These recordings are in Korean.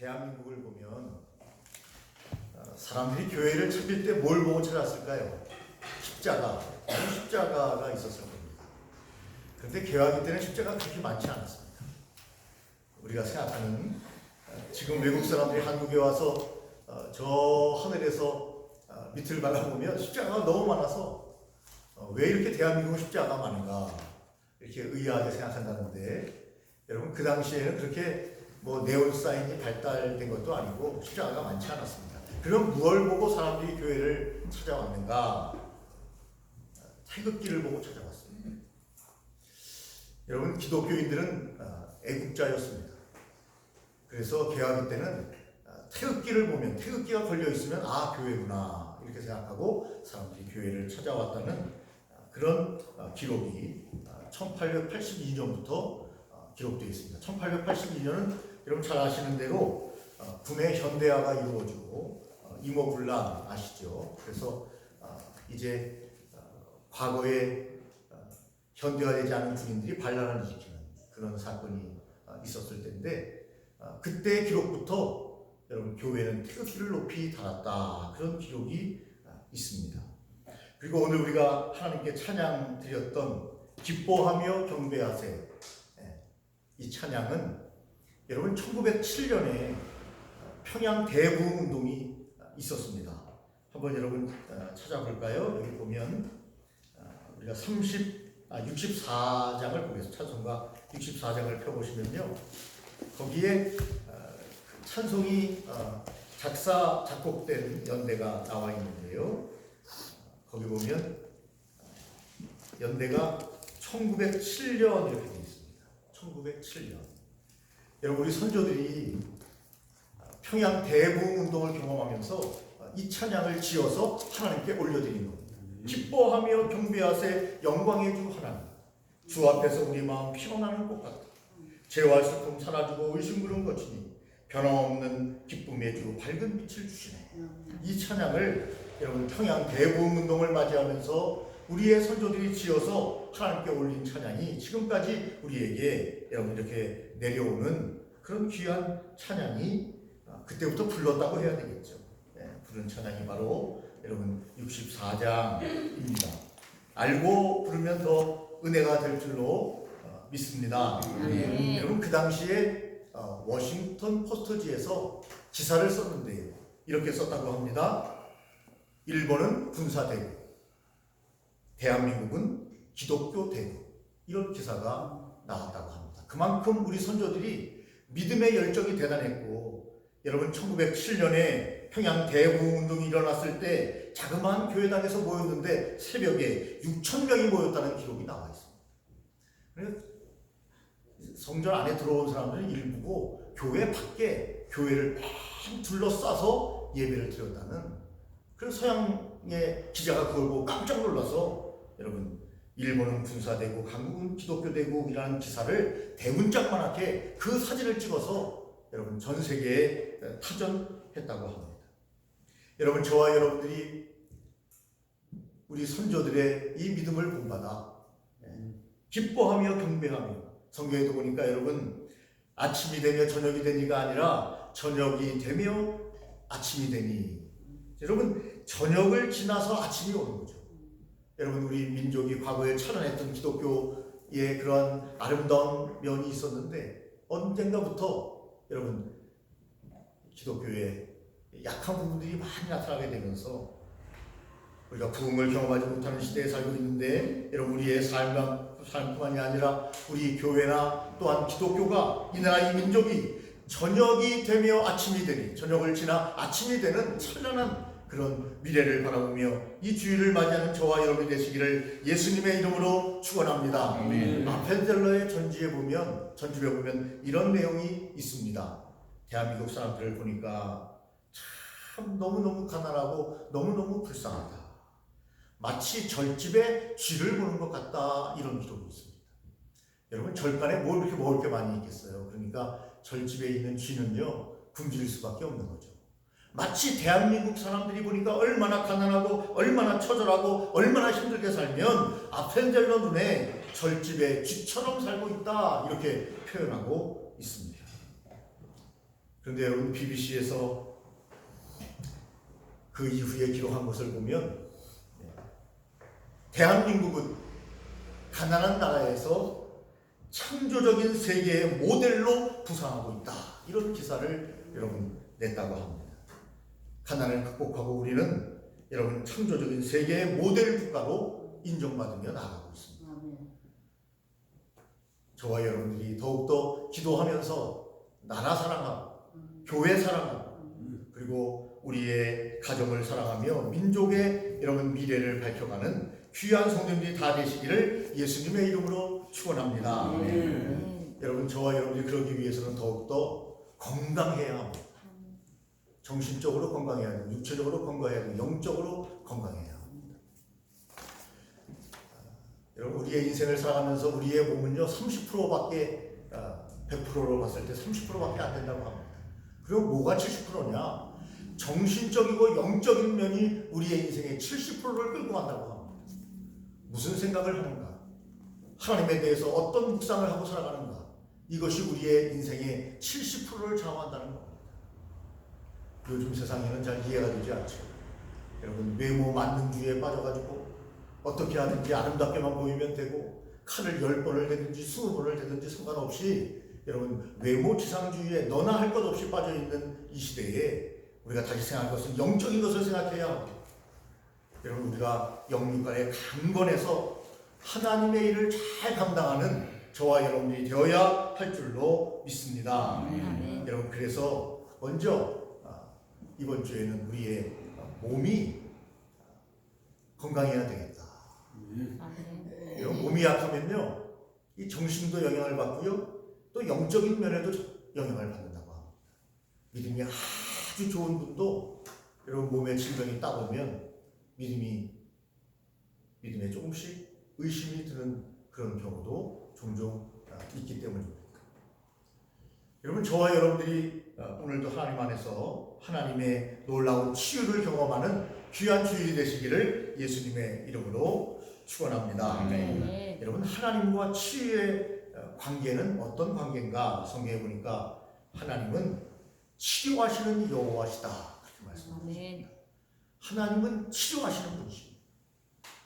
대한민국을 보면 사람들이 교회를 찾을 때 뭘 보고 찾았을까요? 십자가가 있었을 겁니다. 그런데 개화기 때는 십자가가 그렇게 많지 않았습니다. 우리가 생각하는 지금 외국 사람들이 한국에 와서 저 하늘에서 밑을 바라보면 십자가가 너무 많아서 왜 이렇게 대한민국 십자가가 많은가 이렇게 의아하게 생각한다는데, 여러분 그 당시에는 그렇게 네온 사인이 발달된 것도 아니고 십자가가 많지 않았습니다. 그럼 무엇을 보고 사람들이 교회를 찾아왔는가? 태극기를 보고 찾아왔습니다. 여러분 기독교인들은 애국자였습니다. 그래서 개화기 때는 태극기를 보면, 태극기가 걸려 있으면 교회구나 이렇게 생각하고 사람들이 교회를 찾아왔다는 그런 기록이 1882년부터 기록되어 있습니다. 1882년은 여러분 잘 아시는 대로 군의 현대화가 이루어지고 임오군란 아시죠? 그래서 이제 과거에 현대화되지 않은 군인들이 반란을 일으키는 그런 사건이 있었을 때인데, 그때 기록부터 여러분 교회는 태극기를 높이 달았다, 그런 기록이 있습니다. 그리고 오늘 우리가 하나님께 찬양 드렸던 기뻐하며 경배하세, 이 찬양은 여러분 1907년에 평양 대부흥 운동이 있었습니다. 한번 여러분 찾아볼까요? 여기 보면 우리가 64장을 보겠습니다. 찬송가 64장을 펴보시면요, 거기에 찬송이 작사 작곡된 연대가 나와 있는데요, 거기 보면 연대가 1907년 이렇게 되어 있습니다. 1907년. 여러분 우리 선조들이 평양 대부흥 운동을 경험하면서 이 찬양을 지어서 하나님께 올려드린 겁니다. 기뻐하며 경배하세 영광의 주 하나님, 주 앞에서 우리 마음 피어나는 것 같다. 죄와 슬픔 사라지고 의심구름 거치니 변함없는 기쁨의 주 밝은 빛을 주시네. 이 찬양을 여러분 평양 대부흥 운동을 맞이하면서 우리의 선조들이 지어서 하나님께 올린 찬양이 지금까지 우리에게 여러분 이렇게 내려오는 그런 귀한 찬양이 그때부터 불렀다고 해야 되겠죠. 부른 찬양이 바로 여러분 64장입니다. 알고 부르면 더 은혜가 될 줄로 믿습니다. 여러분 그 당시에 워싱턴 포스터지에서 기사를 썼는데요, 이렇게 썼다고 합니다. 일본은 군사대국, 대한민국은 기독교 대국, 이런 기사가 나왔다고 합니다. 그만큼 우리 선조들이 믿음의 열정이 대단했고, 여러분 1907년에 평양 대부흥 운동이 일어났을 때 자그마한 교회당에서 모였는데 새벽에 6,000명이 모였다는 기록이 나와 있습니다. 성전 안에 들어온 사람들은 일부고 교회 밖에 교회를 막 둘러싸서 예배를 드렸다는, 그래서 서양의 기자가 그걸 보고 깜짝 놀라서 여러분 일본은 군사대국, 한국은 기독교대국이라는 기사를 대문짝만하게 그 사진을 찍어서 여러분 전 세계에 파전했다고 합니다. 여러분 저와 여러분들이 우리 선조들의 이 믿음을 본받아 기뻐하며 경배하며, 성경에도 보니까 여러분 아침이 되며 저녁이 되니가 아니라 저녁이 되며 아침이 되니, 여러분 저녁을 지나서 아침이 오는 거죠. 여러분 우리 민족이 과거에 찬양했던 기독교의 그런 아름다운 면이 있었는데 언젠가부터 여러분 기독교의 약한 부분들이 많이 나타나게 되면서 우리가 부흥을 경험하지 못하는 시대에 살고 있는데, 여러분 우리의 삶뿐만이 아니라 우리 교회나 또한 기독교가, 이 나라 이 민족이 저녁이 되며 아침이 되니, 저녁을 지나 아침이 되는 찬란한 그런 미래를 바라보며 이 주일을 맞이하는 저와 여러분이 되시기를 예수님의 이름으로 축원합니다. 아펜젤러의 전집에 보면 이런 내용이 있습니다. 대한민국 사람들을 보니까 참 너무너무 가난하고 너무너무 불쌍하다, 마치 절집에 쥐를 보는 것 같다, 이런 기록이 있습니다. 여러분 절간에 뭘 그렇게 먹을 게 많이 있겠어요. 그러니까 절집에 있는 쥐는요 굶주릴 수밖에 없는 거죠. 마치 대한민국 사람들이 보니까 얼마나 가난하고 얼마나 처절하고 얼마나 힘들게 살면 아펜젤러 눈에 절집에 쥐처럼 살고 있다, 이렇게 표현하고 있습니다. 그런데 여러분 BBC에서 그 이후에 기록한 것을 보면 대한민국은 가난한 나라에서 창조적인 세계의 모델로 부상하고 있다. 이런 기사를 여러분 냈다고 합니다. 가난을 극복하고 우리는 여러분 창조적인 세계의 모델 국가로 인정받으며 나아가고 있습니다. 저와 여러분들이 더욱더 기도하면서 나라 사랑하고 교회 사랑하고 그리고 우리의 가정을 사랑하며 민족의 여러분 미래를 밝혀가는 귀한 성도님들이 다 되시기를 예수님의 이름으로 축원합니다. 여러분 저와 여러분들이 그러기 위해서는 더욱더 건강해야 합니다. 정신적으로 건강해야 되고 육체적으로 건강해야 되고 영적으로 건강해야 합니다. 여러분 우리의 인생을 살아가면서 우리의 몸은요 30%밖에 100%로 봤을 때 30%밖에 안 된다고 합니다. 그리고 뭐가 70%냐? 정신적이고 영적인 면이 우리의 인생의 70%를 끌고 간다고 합니다. 무슨 생각을 하는가? 하나님에 대해서 어떤 묵상을 하고 살아가는가? 이것이 우리의 인생의 70%를 좌우한다는 겁니다. 요즘 세상에는 잘 이해가 되지 않죠. 여러분 외모 만능주의에 빠져가지고 어떻게 하든지 아름답게만 보이면 되고 칼을 10번을 대든지 20번을 대든지 상관없이 여러분 외모 지상주의에 너나 할 것 없이 빠져있는 이 시대에 우리가 다시 생각할 것은 영적인 것을 생각해야 합니다. 여러분 우리가 영육간에 강건해서 하나님의 일을 잘 감당하는 저와 여러분들이 되어야 할 줄로 믿습니다. 여러분 그래서 먼저 이번 주에는 우리의 몸이 건강해야 되겠다. 여러분 몸이 약하면요 이 정신도 영향을 받고요 또 영적인 면에도 영향을 받는다고 합니다. 믿음이 아주 좋은 분도 여러분 몸에 질병이 따오면 믿음에 조금씩 의심이 드는 그런 경우도 종종 있기 때문입니다. 여러분 저와 여러분들이 오늘도 하나님 안에서 하나님의 놀라운 치유를 경험하는 귀한 주일이 되시기를 예수님의 이름으로 축원합니다. 여러분 하나님과 치유의 관계는 어떤 관계인가? 성경에 보니까 하나님은 치료하시는 여호와시다 그렇게 말씀합니다. 하나님은 치료하시는 분이십니다.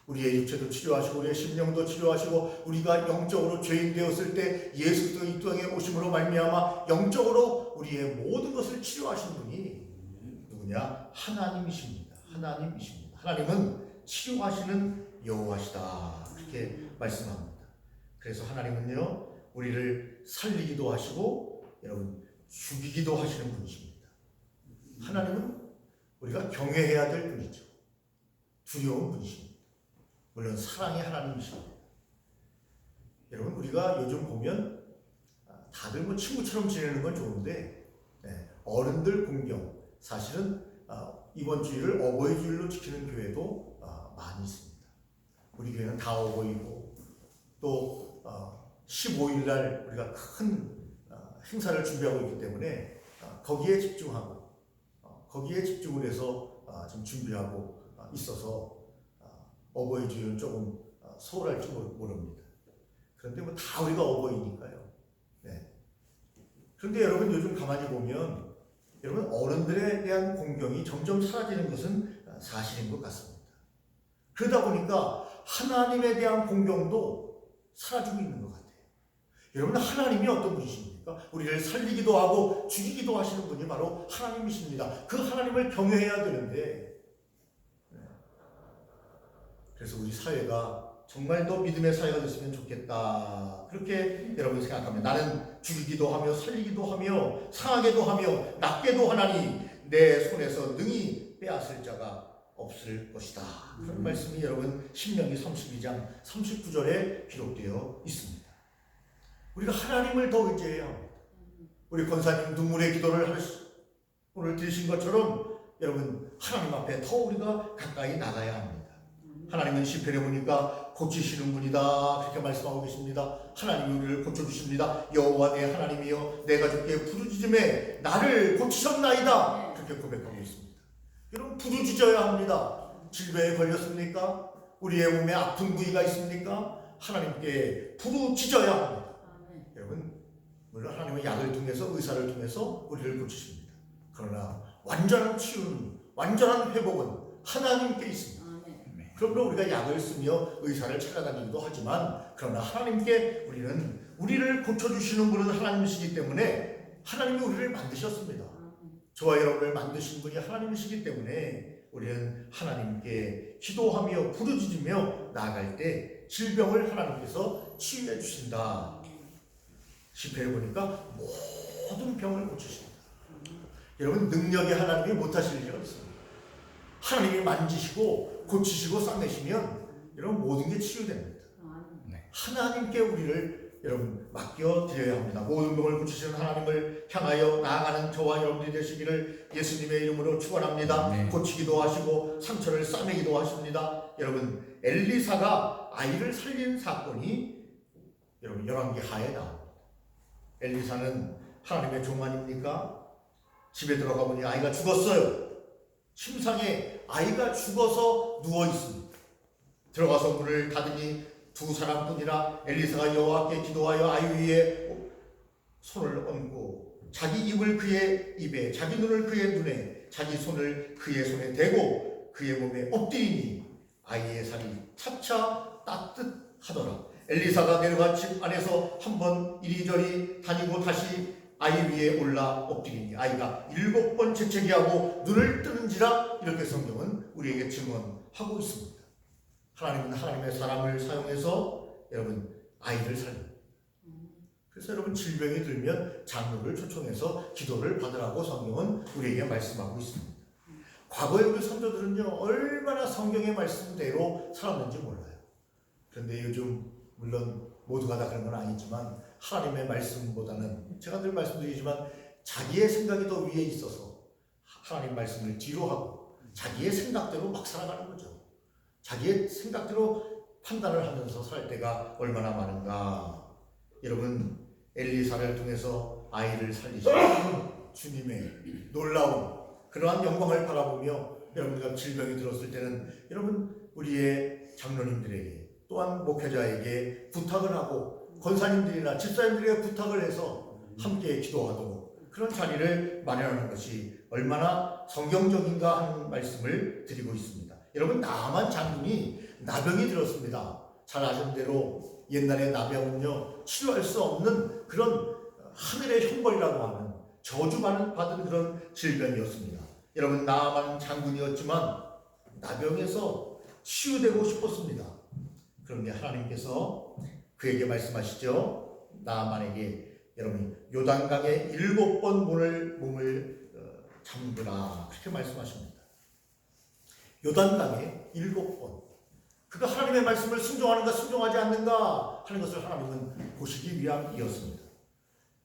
우리의 육체도 치료하시고 우리의 심령도 치료하시고 우리가 영적으로 죄인 되었을 때 예수 그리스도 이 땅에 오심으로 말미암아 영적으로 우리의 모든 것을 치료하시는 분이 누구냐? 하나님이십니다. 하나님은 치료하시는 여호와시다 그렇게 말씀합니다. 그래서 하나님은요 우리를 살리기도 하시고 여러분 죽이기도 하시는 분이십니다. 하나님은 우리가 경외해야 될 분이죠. 두려운 분이십니다. 물론 사랑의 하나님이십니다. 여러분 우리가 요즘 보면 다들 뭐 친구처럼 지내는 건 좋은데 어른들 공경 사실은 이번 주일을 어버이 주일로 지키는 교회도 많이 있습니다. 우리 교회는 다 어버이고 또 15일 날 우리가 큰 행사를 준비하고 있기 때문에 거기에 집중하고 거기에 집중을 해서 지금 준비하고 있어서 어버이 주일은 조금 소홀할지 모릅니다. 그런데 뭐 다 우리가 어버이니까요. 그런데 여러분 요즘 가만히 보면 여러분 어른들에 대한 공경이 점점 사라지는 것은 사실인 것 같습니다. 그러다 보니까 하나님에 대한 공경도 사라지고 있는 것 같아요. 여러분 하나님이 어떤 분이십니까? 우리를 살리기도 하고 죽이기도 하시는 분이 바로 하나님이십니다. 그 하나님을 경외해야 되는데 그래서 우리 사회가 정말 더 믿음의 사회가 됐으면 좋겠다. 그렇게 여러분이 생각하면 나는 죽이기도 하며 살리기도 하며 상하게도 하며 낫게도 하나니 내 손에서 능히 빼앗을 자가 없을 것이다. 그런 말씀이 여러분 신명기 32장 39절에 기록되어 있습니다. 우리가 하나님을 더 의지해야 합니다. 우리 권사님 눈물의 기도를 오늘 드리신 것처럼 여러분 하나님 앞에 더 우리가 가까이 나가야 합니다. 하나님은 시편에 보니까 고치시는 분이다 그렇게 말씀하고 계십니다. 하나님이 우리를 고쳐주십니다. 여호와 내 하나님이여 내가 주께 부르짖음에 나를 고치셨나이다 그렇게 고백하고 있습니다. 여러분 부르짖어야 합니다. 질병에 걸렸습니까? 우리의 몸에 아픈 부위가 있습니까? 하나님께 부르짖어야 합니다. 여러분 물론 하나님은 하나님은 약을 통해서, 의사를 통해서 우리를 고치십니다. 그러나 완전한 치유는, 완전한 회복은 하나님께 있습니다. 그러므로 우리가 약을 쓰며 의사를 찾아다니기도 하지만, 그러나 하나님께 우리를 고쳐주시는 분은 하나님이시기 때문에 하나님이 우리를 만드셨습니다. 저와 여러분을 만드신 분이 하나님이시기 때문에 우리는 하나님께 기도하며 부르짖으며 나아갈 때 질병을 하나님께서 치유해 주신다. 시편을 보니까 모든 병을 고치신다. 여러분, 능력이 하나님이 못하실 리가 없습니다. 하나님이 만지시고 고치시고 싸매시면 여러분 모든 게 치유됩니다. 하나님께 우리를 여러분 맡겨드려야 합니다. 모든 병을 고치시는 하나님을 향하여 나아가는 저와 여러분들이 되시기를 예수님의 이름으로 축원합니다. 고치기도 하시고 상처를 싸매기도 하십니다. 여러분, 엘리사가 아이를 살린 사건이 여러분 열왕기 하에 나옵니다. 엘리사는 하나님의 종 아닙니까? 집에 들어가 보니 아이가 죽었어요. 침상에 아이가 죽어서 누워 있습니다. 들어가서 문을 닫으니 두 사람뿐이라 엘리사가 여호와께 기도하여 아이 위에 손을 얹고 자기 입을 그의 입에, 자기 눈을 그의 눈에, 자기 손을 그의 손에 대고 그의 몸에 엎드리니 아이의 살이 차차 따뜻하더라. 엘리사가 내려가 집 안에서 한번 이리저리 다니고 다시 아이 위에 올라 엎드리니 아이가 7번 재채기하고 눈을 뜨는지라. 이렇게 성경은 우리에게 증언하고 있습니다. 하나님은 하나님의 사람을 사용해서 여러분 아이를 살립니다. 그래서 여러분 질병이 들면 장로를 초청해서 기도를 받으라고 성경은 우리에게 말씀하고 있습니다. 과거의 우리 선조들은요 얼마나 성경의 말씀대로 살았는지 몰라요. 그런데 요즘 물론 모두가 다 그런 건 아니지만 하나님의 말씀보다는 제가 늘 말씀드리지만 자기의 생각이 더 위에 있어서 하나님 말씀을 뒤로 하고 자기의 생각대로 막 살아가는 거죠. 자기의 생각대로 판단을 하면서 살 때가 얼마나 많은가. 여러분, 엘리사를 통해서 아이를 살리신 주님의 놀라운 그러한 영광을 바라보며 여러분과 질병이 들었을 때는 여러분 우리의 장로님들에게 또한 목회자에게 부탁을 하고 권사님들이나 집사님들에게 부탁을 해서 함께 기도하도록 그런 자리를 마련하는 것이 얼마나 성경적인가 하는 말씀을 드리고 있습니다. 여러분, 나만 장군이 나병이 들었습니다. 잘 아시는 대로 옛날에 나병은요 치료할 수 없는 그런 하늘의 형벌이라고 하는 저주받은 그런 질병이었습니다. 여러분, 나만 장군이었지만 나병에서 치유되고 싶었습니다. 그런데 하나님께서 그에게 말씀하시죠. 나만에게 여러분이 요단강에 7번 몸을 잠그라 그렇게 말씀하십니다. 요단강에 7번. 그가 하나님의 말씀을 순종하는가 순종하지 않는가 하는 것을 하나님은 보시기 위함이었습니다.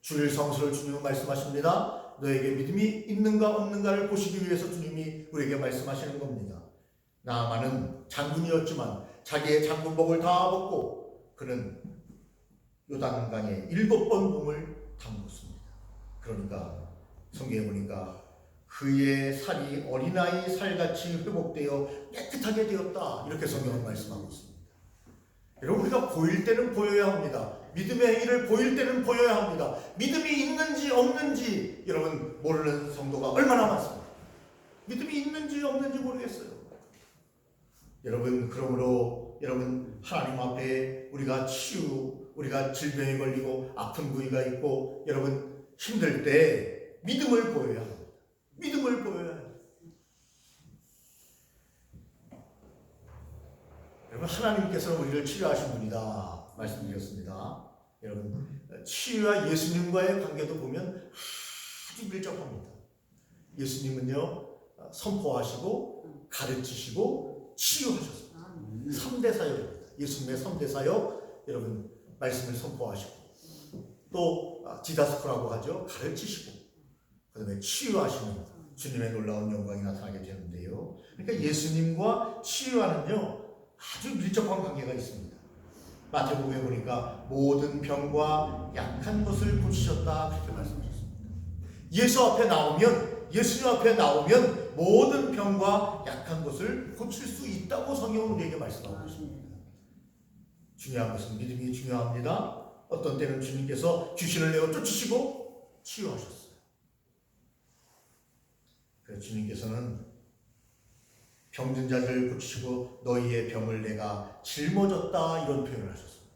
주일 성수를 주님은 말씀하십니다. 너에게 믿음이 있는가 없는가를 보시기 위해서 주님이 우리에게 말씀하시는 겁니다. 나아만은 장군이었지만 자기의 장군복을 다 벗고 그는 요단강에 7번 몸을 담궜습니다. 그러니까 성경에 보니까 그의 살이 어린아이 살같이 회복되어 깨끗하게 되었다. 이렇게 성경은 말씀하고 있습니다. 여러분, 우리가 보일 때는 보여야 합니다. 믿음의 행위를 보일 때는 보여야 합니다. 믿음이 있는지 없는지 여러분 모르는 성도가 얼마나 많습니다. 믿음이 있는지 없는지 모르겠어요. 여러분, 그러므로 여러분 하나님 앞에 우리가 질병에 걸리고 아픈 부위가 있고 여러분 힘들 때 믿음을 보여야 합니다. 믿음을 보여야 합니다. 여러분, 하나님께서는 우리를 치료하신 분이다 말씀드렸습니다. 여러분, 치유와 예수님과의 관계도 보면 아주 밀접합니다. 예수님은요 선포하시고 가르치시고 치유하셨습니다. 3대 사역입니다. 예수님의 3대 사역, 여러분 말씀을 선포하시고 또 디다스코라고 하죠. 가르치시고 그 다음에 치유하시는 주님의 놀라운 영광이 나타나게 되는데요. 그러니까 예수님과 치유와는요 아주 밀접한 관계가 있습니다. 마태복음에 보니까 모든 병과 약한 것을 고치셨다 그렇게 말씀하셨습니다. 예수님 앞에 나오면 모든 병과 약한 것을 고칠 수 있다고 성경은 우리에게 말씀하고 있습니다. 중요한 것은 믿음이 중요합니다. 어떤 때는 주님께서 귀신을 내어 쫓으시고 치유하셨어요. 그래서 주님께서는 병든 자들 고치시고 너희의 병을 내가 짊어졌다 이런 표현을 하셨습니다.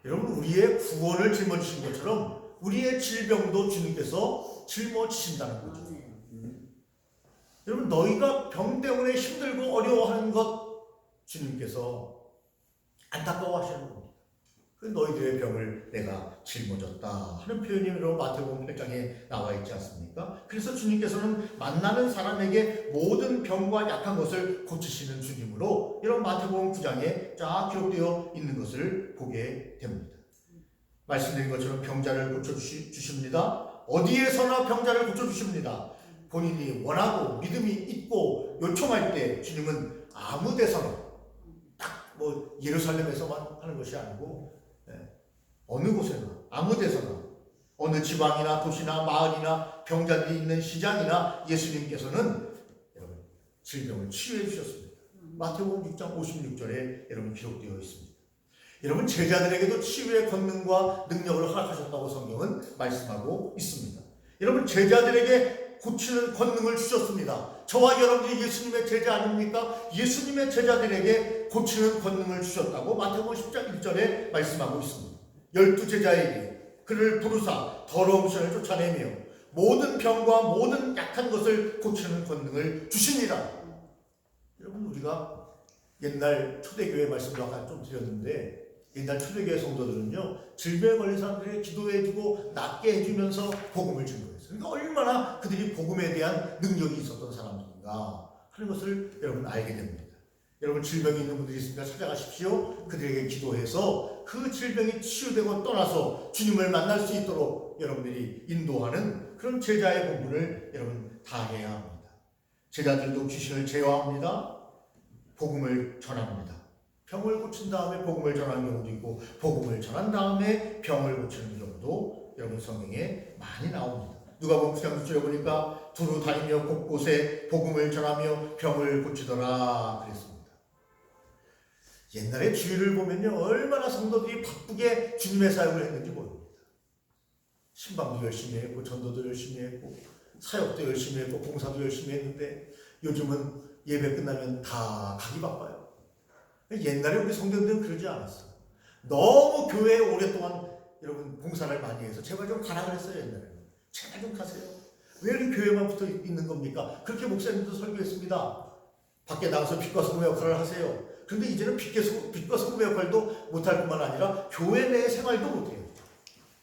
여러분, 우리의 구원을 짊어지신 것처럼 우리의 질병도 주님께서 짊어지신다는 거죠. 여러분, 너희가 병 때문에 힘들고 어려워하는 것 주님께서 안타까워하시는 겁니다. 그 너희들의 병을 내가 짊어졌다 하는 표현이 여러분 마태복음 8장에 나와 있지 않습니까? 그래서 주님께서는 만나는 사람에게 모든 병과 약한 것을 고치시는 주님으로 여러분 마태복음 9장에 쫙 기록되어 있는 것을 보게 됩니다. 말씀드린 것처럼 병자를 고쳐주십니다. 어디에서나 병자를 고쳐주십니다. 본인이 원하고 믿음이 있고 요청할 때 주님은 아무 데서나 딱 뭐 예루살렘에서만 하는 것이 아니고 어느 곳에나 아무 데서나 어느 지방이나 도시나 마을이나 병자들이 있는 시장이나 예수님께서는 여러분 질병을 치유해 주셨습니다. 마태복음 6장 56절에 여러분 기록되어 있습니다. 여러분 제자들에게도 치유의 권능과 능력을 허락하셨다고 성경은 말씀하고 있습니다. 여러분 제자들에게 고치는 권능을 주셨습니다. 저와 여러분들이 예수님의 제자 아닙니까? 예수님의 제자들에게 고치는 권능을 주셨다고 마태복음 10장 1절에 말씀하고 있습니다. 12제자에게 그를 부르사 더러운 신을 쫓아내며 모든 병과 모든 약한 것을 고치는 권능을 주시니라. 여러분 우리가 옛날 초대교회 말씀도 아까 좀 드렸는데 옛날 초대교회 성도들은요 질병에 걸린 사람들에게 기도해주고 낫게 해주면서 복음을 증거했어요. 그러니까 얼마나 그들이 복음에 대한 능력이 있었던 사람들인가 하는 것을 여러분 알게 됩니다. 여러분 질병이 있는 분들이 있으니까 찾아가십시오. 그들에게 기도해서 그 질병이 치유되고 떠나서 주님을 만날 수 있도록 여러분들이 인도하는 그런 제자의 본분을 여러분 다 해야 합니다. 제자들도 귀신을 제어합니다. 복음을 전합니다. 병을 고친 다음에 복음을 전하는 경우도 있고 복음을 전한 다음에 병을 고치는 경우도 여러분 성경에 많이 나옵니다. 누가복음 9장 9절에 보니까 두루 다니며 곳곳에 복음을 전하며 병을 고치더라 그랬습니다. 옛날에 주일을 보면요 얼마나 성도들이 바쁘게 주님의 사역을 했는지 모릅니다. 신방도 열심히 했고 전도도 열심히 했고 사역도 열심히 했고 봉사도 열심히 했는데 요즘은 예배 끝나면 다 가기 바빠요. 옛날에 우리 성도들은 그러지 않았어요. 너무 교회에 오랫동안 여러분 봉사를 많이 해서 제발 좀 가라 그랬어요. 옛날에는 제발 좀 가세요. 왜 이렇게 교회만 붙어 있는 겁니까? 그렇게 목사님도 설교했습니다. 밖에 나가서 빛과 소금의 역할을 하세요. 그런데 이제는 빛과 소금의 역할도 못할 뿐만 아니라 교회 내 생활도 못해요.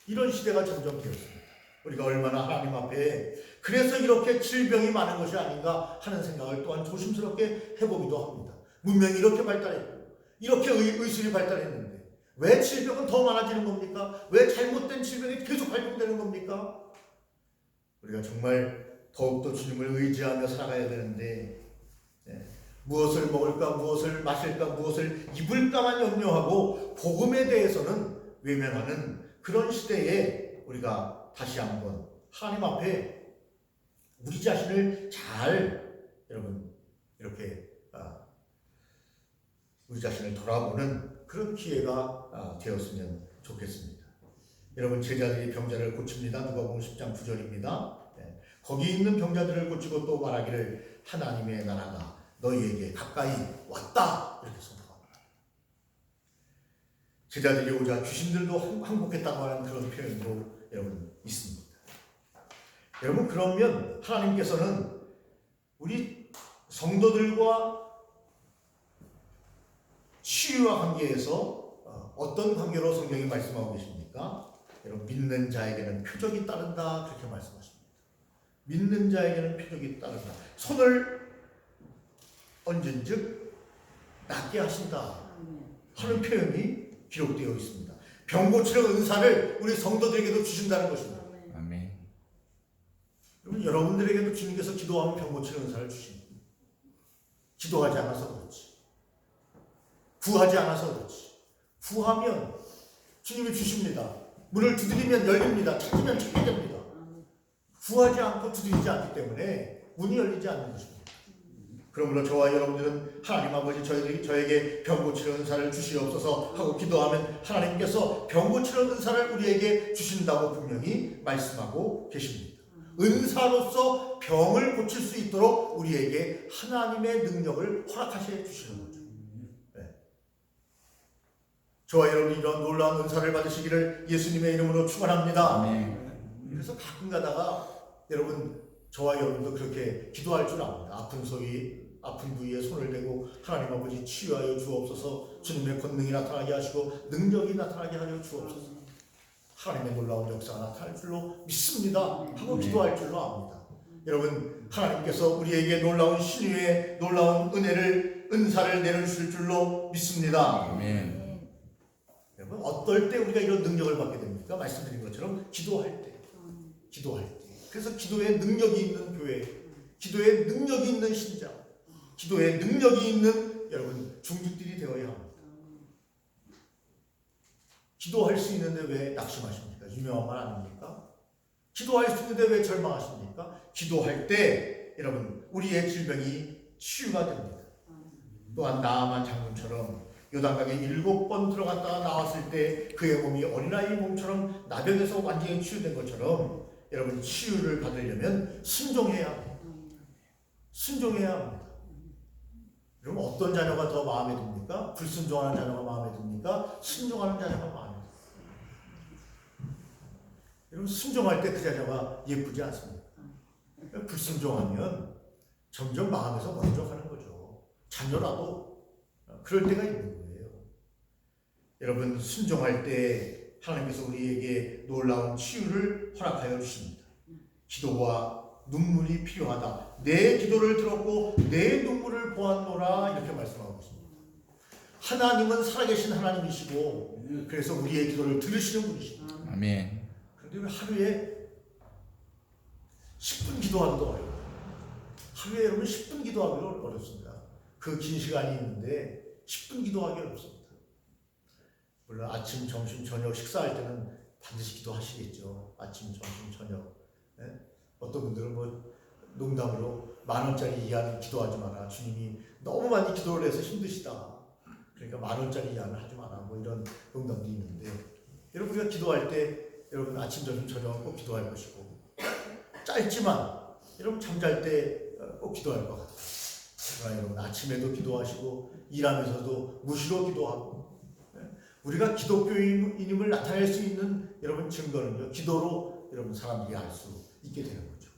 이런 시대가 점점 되었습니다. 우리가 얼마나 하나님 앞에 그래서 이렇게 질병이 많은 것이 아닌가 하는 생각을 또한 조심스럽게 해보기도 합니다. 문명이 이렇게 발달했고 이렇게 의술이 발달했는데 왜 질병은 더 많아지는 겁니까? 왜 잘못된 질병이 계속 발병되는 겁니까? 우리가 정말 더욱더 주님을 의지하며 살아가야 되는데 무엇을 먹을까, 무엇을 마실까, 무엇을 입을까만 염려하고 복음에 대해서는 외면하는 그런 시대에 우리가 다시 한번 하나님 앞에 우리 자신을 잘 여러분 이렇게 우리 자신을 돌아보는 그런 기회가 되었으면 좋겠습니다. 여러분 제자들이 병자를 고칩니다. 누가복음 10장 9절입니다. 거기 있는 병자들을 고치고 또 말하기를 하나님의 나라가 너희에게 가까이 왔다 이렇게 선포합니다. 제자들이 오자 귀신들도 항복했다고 하는 그런 표현도 여러분 있습니다. 여러분 그러면 하나님께서는 우리 성도들과 치유와 관계에서 어떤 관계로 성경이 말씀하고 계십니까? 여러분 믿는 자에게는 표적이 따른다 그렇게 말씀하십니다. 믿는 자에게는 표적이 따른다. 손을 얹은즉 낫게 하신다 하는 표현이 기록되어 있습니다. 병 고치는 은사를 우리 성도들에게도 주신다는 것입니다. 아멘. 여러분들에게도 주님께서 기도하면 병 고치는 은사를 주십니다. 기도하지 않아서 그렇지. 구하지 않아서 그렇지. 구하면 주님이 주십니다. 문을 두드리면 열립니다. 찾으면 찾게 됩니다. 구하지 않고 두드리지 않기 때문에 문이 열리지 않는 것입니다. 그러므로 저와 여러분들은 하나님 아버지 저에게 병 고치는 은사를 주시옵소서 하고 기도하면 하나님께서 병 고치는 은사를 우리에게 주신다고 분명히 말씀하고 계십니다. 은사로서 병을 고칠 수 있도록 우리에게 하나님의 능력을 허락하셔 주시는 거죠. 네. 저와 여러분이 이런 놀라운 은사를 받으시기를 예수님의 이름으로 축원합니다. 그래서 가끔 가다가 여러분 저와 여러분도 그렇게 기도할 줄 압니다. 아픈 부위에 손을 대고 하나님 아버지 치유하여 주옵소서, 주님의 권능이 나타나게 하시고 능력이 나타나게 하여 주옵소서, 하나님의 놀라운 역사가 나타날 줄로 믿습니다 하고 기도할 줄로 압니다. 여러분 하나님께서 우리에게 놀라운 신유의 놀라운 은사를 내려주실 줄로 믿습니다. 아멘. 여러분 어떨 때 우리가 이런 능력을 받게 됩니까? 말씀드린 것처럼 기도할 때. 그래서 기도에 능력이 있는 교회, 기도에 능력이 있는 신자, 기도에 능력이 있는 여러분 중직들이 되어야 합니다. 기도할 수 있는데 왜 낙심하십니까? 유명한 말 아닙니까? 기도할 수 있는데 왜 절망하십니까? 기도할 때 여러분 우리의 질병이 치유가 됩니다. 또한 나아만 장군처럼 요단강에 7번 들어갔다가 나왔을 때 그의 몸이 어린아이 몸처럼 나병에서 완전히 치유된 것처럼 여러분 치유를 받으려면 순종해야 합니다. 순종해야 합니다. 여러분 어떤 자녀가 더 마음에 듭니까? 불순종하는 자녀가 마음에 듭니까? 순종하는 자녀가 마음에 듭니까? 여러분 순종할 때 그 자녀가 예쁘지 않습니까? 불순종하면 점점 마음에서 먼저 가는 거죠. 자녀라도 그럴 때가 있는 거예요. 여러분 순종할 때 하나님께서 우리에게 놀라운 치유를 허락하여 주십니다. 기도와 눈물이 필요하다. 내 기도를 들었고 내 눈물을 보았노라 이렇게 말씀하고 있습니다. 하나님은 살아계신 하나님이시고 그래서 우리의 기도를 들으시는 분이십니다. 아멘. 그런데 왜 하루에 10분 기도하기도 어려워요. 하루에 여러분 10분 기도하기도 어렵습니다. 그 긴 시간이 있는데 10분 기도하기 어렵습니다. 물론 아침, 점심, 저녁 식사할 때는 반드시 기도하시겠죠. 아침, 점심, 저녁. 네? 어떤 분들은 뭐 농담으로 10,000원짜리 이하는 기도하지 마라. 주님이 너무 많이 기도를 해서 힘드시다. 그러니까 10,000원짜리 이하는 하지 마라. 뭐 이런 농담도 있는데 여러분 우리가 기도할 때 여러분 아침, 점심, 저녁은 꼭 기도할 것이고 짧지만 여러분 잠잘 때 꼭 기도할 것 같아요. 그러나 여러분 아침에도 기도하시고 일하면서도 무시로 기도하고 우리가 기독교인임을 나타낼 수 있는 여러분 증거는요 기도로 여러분 사람들이 알 수 있게 되는 거죠.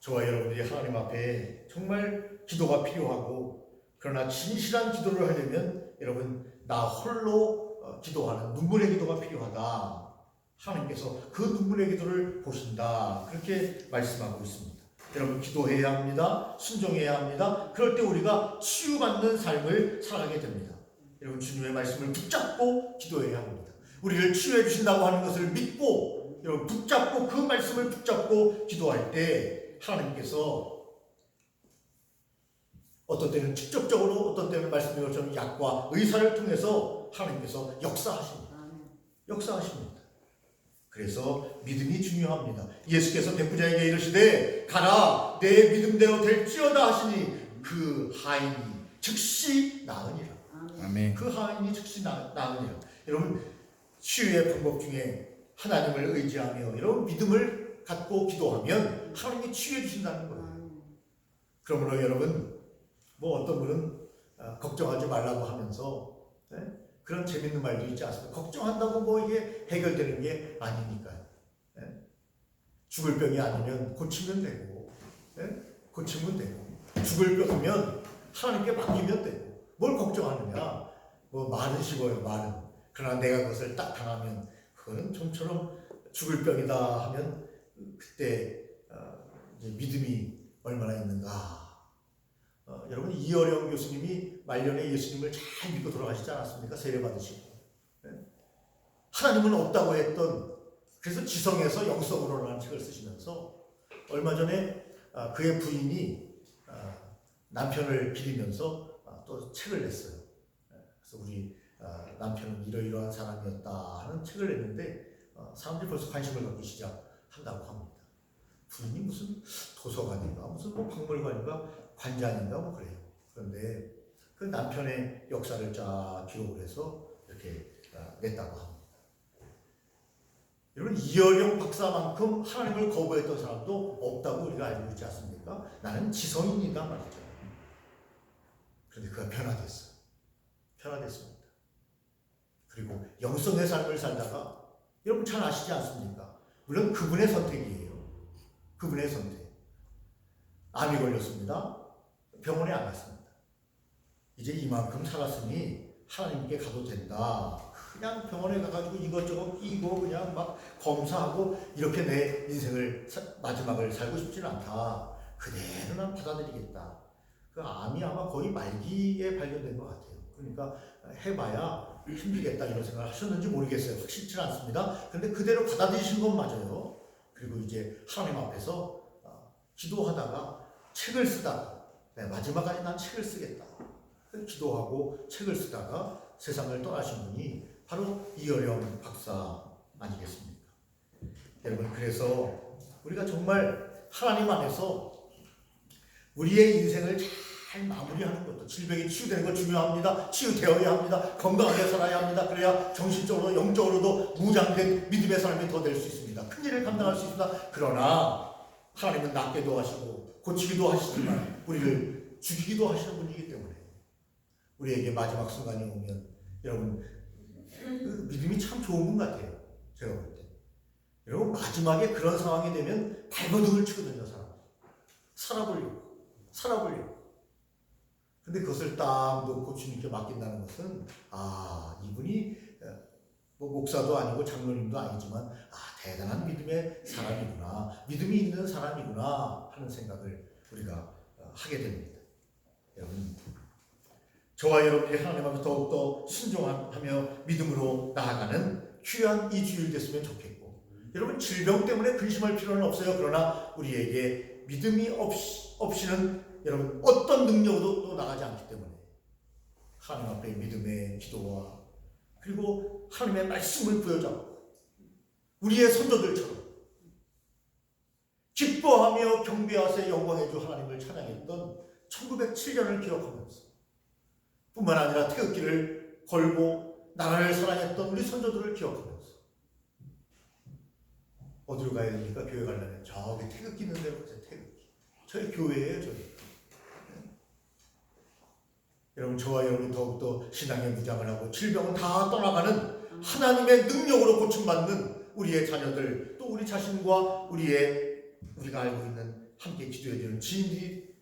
저와 여러분들이 하나님 앞에 정말 기도가 필요하고 그러나 진실한 기도를 하려면 여러분 나 홀로 기도하는 눈물의 기도가 필요하다. 하나님께서 그 눈물의 기도를 보신다. 그렇게 말씀하고 있습니다. 여러분 기도해야 합니다. 순종해야 합니다. 그럴 때 우리가 치유받는 삶을 살아가게 됩니다. 여러분 주님의 말씀을 붙잡고 기도해야 합니다. 우리를 치유해 주신다고 하는 것을 믿고 여러분 붙잡고 그 말씀을 붙잡고 기도할 때 하나님께서 어떤 때는 직접적으로 어떤 때는 말씀드린 것처럼 약과 의사를 통해서 하나님께서 역사하십니다. 그래서 믿음이 중요합니다. 예수께서 백부장에게 이르시되 가라 내 믿음대로 될지어다 하시니 그 하인이 즉시 나으니라. 아멘. 그 하인이 즉시 나으니라. 여러분 치유의 방법 중에 하나님을 의지하며 여러분 믿음을 갖고 기도하면 하나님이 치유해 주신다는 거예요. 그러므로 여러분 뭐 어떤 분은 걱정하지 말라고 하면서 그런 재밌는 말도 있지 않습니까? 걱정한다고 뭐 이게 해결되는 게 아니니까요. 죽을 병이 아니면 고치면 되고, 고치면 되고, 죽을 병이면 하나님께 맡기면 되고, 뭘 걱정하느냐? 뭐 말은 쉬워요, 말은. 그러나 내가 그것을 딱 당하면 그거는 좀처럼 죽을 병이다 하면 그때 이제 믿음이 얼마나 있는가? 여러분 이어령 교수님이 말년에 예수님을 잘 믿고 돌아가시지 않았습니까? 세례 받으시고 하나님은 없다고 했던 그래서 지성에서 영성으로라는 책을 쓰시면서 얼마 전에 그의 부인이 남편을 기리면서 또 책을 냈어요. 그래서 우리 남편은 이러이러한 사람이었다 하는 책을 냈는데 사람들이 벌써 관심을 갖기 시작한다고 합니다. 부인이 무슨 도서관인가 무슨 뭐 박물관인가 관장인가 뭐 그래요. 그런데 그 남편의 역사를 쫙 기록을 해서 이렇게 냈다고 합니다. 여러분 이어령 박사만큼 하나님을 거부했던 사람도 없다고 우리가 알고 있지 않습니까? 나는 지성인이다 말이죠. 그런데 그가 변화됐습니다. 그리고 영성의 삶을 살다가 여러분 잘 아시지 않습니까? 물론 그분의 선택이에요. 그분의 선택. 암이 걸렸습니다. 병원에 안 갔습니다. 이제 이만큼 살았으니 하나님께 가도 된다. 그냥 병원에 가가지고 이것저것 끼고 그냥 막 검사하고 이렇게 내 인생을 마지막을 살고 싶지는 않다. 그대로 난 받아들이겠다. 그 암이 아마 거의 말기에 발견된 것 같아요. 그러니까 해봐야 힘들겠다 이런 생각을 하셨는지 모르겠어요. 확실치 않습니다. 그런데 그대로 받아들이신 건 맞아요. 그리고 이제 하나님 앞에서 기도하다가 책을 쓰다가 마지막까지 난 책을 쓰겠다. 기도하고 책을 쓰다가 세상을 떠나신 분이 바로 이어령 박사 아니겠습니까? 여러분 그래서 우리가 정말 하나님 안에서 우리의 인생을 잘 마무리하는 것도 질병이 치유되는 거 중요합니다. 치유되어야 합니다. 건강하게 살아야 합니다. 그래야 정신적으로 영적으로도 무장된 믿음의 사람이 더 될 수 있습니다. 큰 일을 감당할 수 있습니다. 그러나 하나님은 낫게도 하시고 고치기도 하시지만 우리를 죽이기도 하시는 분이기 때문에 우리에게 마지막 순간이 오면 여러분 그 믿음이 참 좋은 분 같아요. 제가 볼 때. 여러분 마지막에 그런 상황이 되면 발버둥을 치거든요. 살아보려고. 근데 그것을 딱 놓고 주님께 맡긴다는 것은 이분이 뭐 목사도 아니고 장로님도 아니지만 대단한 믿음의 사람이구나, 믿음이 있는 사람이구나 하는 생각을 우리가 하게 됩니다. 여러분 저와 여러분이 하나님 앞에 더욱더 순종하며 믿음으로 나아가는 귀한 이 주일 됐으면 좋겠고, 여러분 질병 때문에 근심할 필요는 없어요. 그러나 우리에게 믿음이 없이는 여러분 어떤 능력으로 또 나가지 않기 때문에 하나님 앞에 믿음의 기도와 그리고 하나님의 말씀을 부여잡고 우리의 선조들처럼 기뻐하며 경배하세 영광의 주 하나님을 찬양했던 1907년을 기억하면서 뿐만 아니라 태극기를 걸고 나라를 사랑했던 우리 선조들을 기억하면서 어디로 가야 됩니까? 교회 가려면 저기 태극기 있는 데로 가세요. 태극기. 저희 교회예요. 저희. 여러분 저와 여러분이 더욱더 신앙의 무장을 하고 질병은 다 떠나가는 하나님의 능력으로 고침받는 우리의 자녀들, 또 우리 자신과 우리가 알고 있는 함께 기도해주는 지인들이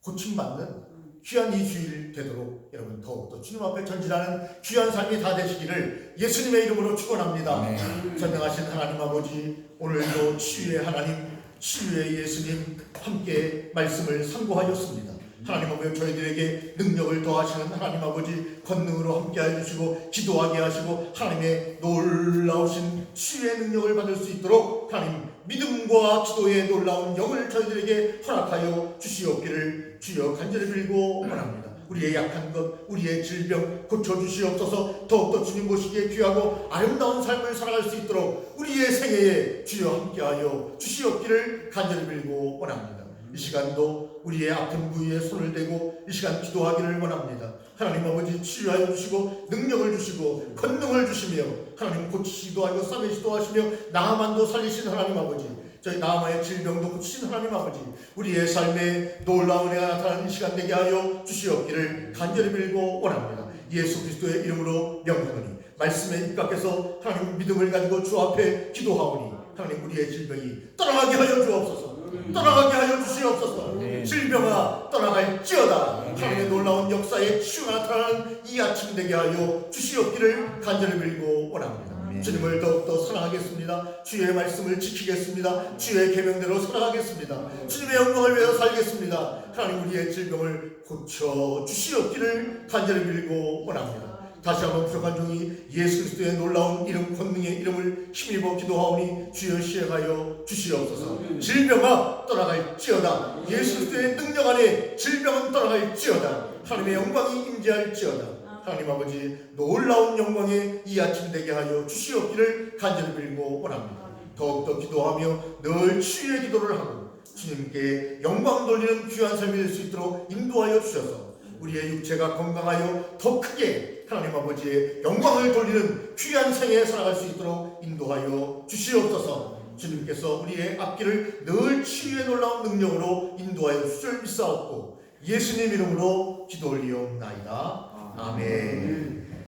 고침받는 귀한 이 주일 되도록 여러분 더욱더 주님 앞에 전진하는 귀한 삶이 다 되시기를 예수님의 이름으로 축원합니다. 전능하신 하나님 아버지, 오늘도 치유의 하나님, 치유의 예수님 함께 말씀을 상고하셨습니다. 하나님 아버지, 저희들에게 능력을 더하시는 하나님 아버지 권능으로 함께해 주시고 기도하게 하시고 하나님의 놀라우신 치유의 능력을 받을 수 있도록 하나님 믿음과 기도의 놀라운 영을 저희들에게 허락하여 주시옵기를 주여 간절히 빌고 원합니다. 우리의 약한 것, 우리의 질병 고쳐주시옵소서. 더욱더 주님 모시기에 귀하고 아름다운 삶을 살아갈 수 있도록 우리의 생애에 주여 함께하여 주시옵기를 간절히 빌고 원합니다. 이 시간도 우리의 아픈 부위에 손을 대고 이 시간 기도하기를 원합니다. 하나님 아버지 치유하여 주시고 능력을 주시고 권능을 주시며 하나님 고치시기도 하고 싸매시기도 하시며 나아만도 살리신 하나님 아버지, 저희 나아만의 질병도 고치신 하나님 아버지, 우리의 삶에 놀라운 은혜가 나타나는 시간 되게 하여 주시옵기를 간절히 빌고 원합니다. 예수 그리스도의 이름으로 명하노니 말씀에 입각해서 하나님 믿음을 가지고 주 앞에 기도하오니 하나님 우리의 질병이 떠나가게 하여 주옵소서. 떠나가게 하여 주시옵소서. 질병아 떠나갈지어다. 하나님의 놀라운 역사에 치유가 나타나는 이 아침 되게 하여 주시옵기를 간절히 빌고 원합니다. 주님을 더욱더 사랑하겠습니다. 주의 말씀을 지키겠습니다. 주의 계명대로 살아가겠습니다. 주님의 영광을 위해서 살겠습니다. 하나님 우리의 질병을 고쳐 주시옵기를 간절히 빌고 원합니다. 다시 한번 부족한 종이 예수 그리스도의 놀라운 이름 권능의 이름을 힘입어 기도하오니 주여 시행하여 주시옵소서. 질병아 떠나갈지어다. 예수 그리스도의 능력 안에 질병은 떠나갈지어다. 하나님의 영광이 임재할지어다. 하나님 아버지 놀라운 영광에 이 아침 되게 하여 주시옵기를 간절히 빌고 원합니다. 더욱더 기도하며 늘 치유의 기도를 하고 주님께 영광 돌리는 귀한 삶이 될 수 있도록 인도하여 주셔서 우리의 육체가 건강하여 더 크게 하나님 아버지의 영광을 돌리는 귀한 생에 살아갈 수 있도록 인도하여 주시옵소서. 주님께서 우리의 앞길을 늘 치유의 놀라운 능력으로 인도하여 주실 믿사옵고 예수님 이름으로 기도 올리옵나이다. 아멘.